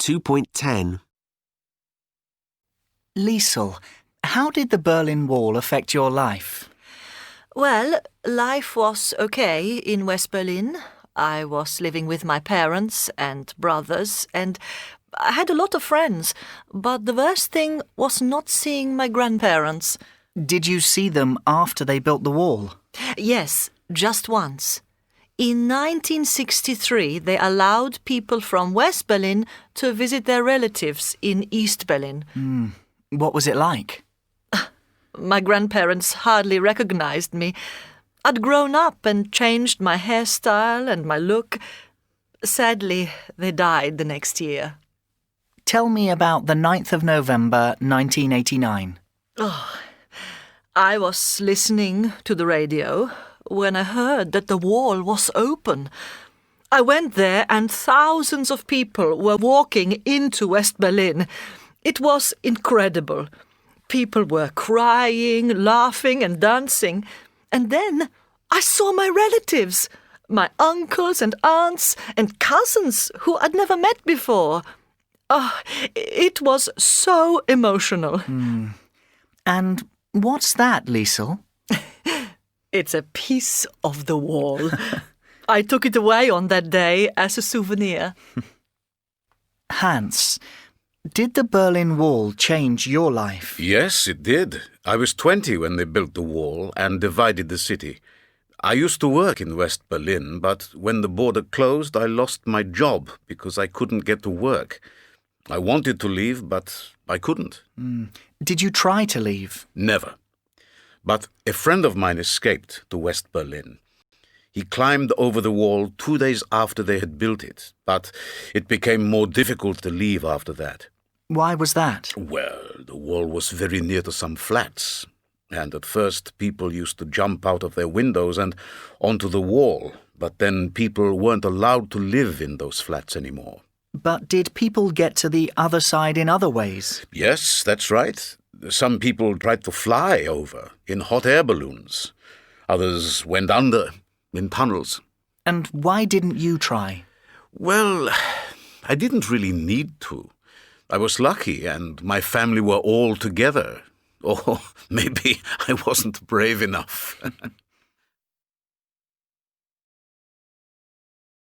2.10. Liesel, how did the Berlin Wall affect your life? Well, life was okay in West Berlin. I was living with my parents and brothers, and I had a lot of friends, but the worst thing was not seeing my grandparents. Did you see them after they built the wall? Yes, just once. In 1963, they allowed people from West Berlin to visit their relatives in East Berlin. What was it like? My grandparents hardly recognized me. I'd grown up and changed my hairstyle and my look. Sadly, they died the next year. Tell me about the 9th of November 1989. I was listening to the radio when I heard that the wall was open. I went there and thousands of people were walking into West Berlin. It was incredible. People were crying, laughing and dancing. And then I saw my relatives, my uncles and aunts and cousins who I'd never met before. It was so emotional. And what's that, Liesel? It's a piece of the wall. I took it away on that day as a souvenir. Hans, did the Berlin Wall change your life? Yes, it did. I was 20 when they built the wall and divided the city. I used to work in West Berlin, but when the border closed, I lost my job because I couldn't get to work. I wanted to leave, but I couldn't. Did you try to leave? Never. But a friend of mine escaped to West Berlin. He climbed over the wall 2 days after they had built it, but it became more difficult to leave after that. Why was that? Well, the wall was very near to some flats, and at first people used to jump out of their windows and onto the wall, but then people weren't allowed to live in those flats anymore. But did people get to the other side in other ways? Yes, that's right. Some people tried to fly over in hot air balloons. Others went under in tunnels. And why didn't you try? Well, I didn't really need to. I was lucky and my family were all together. Or maybe I wasn't brave enough.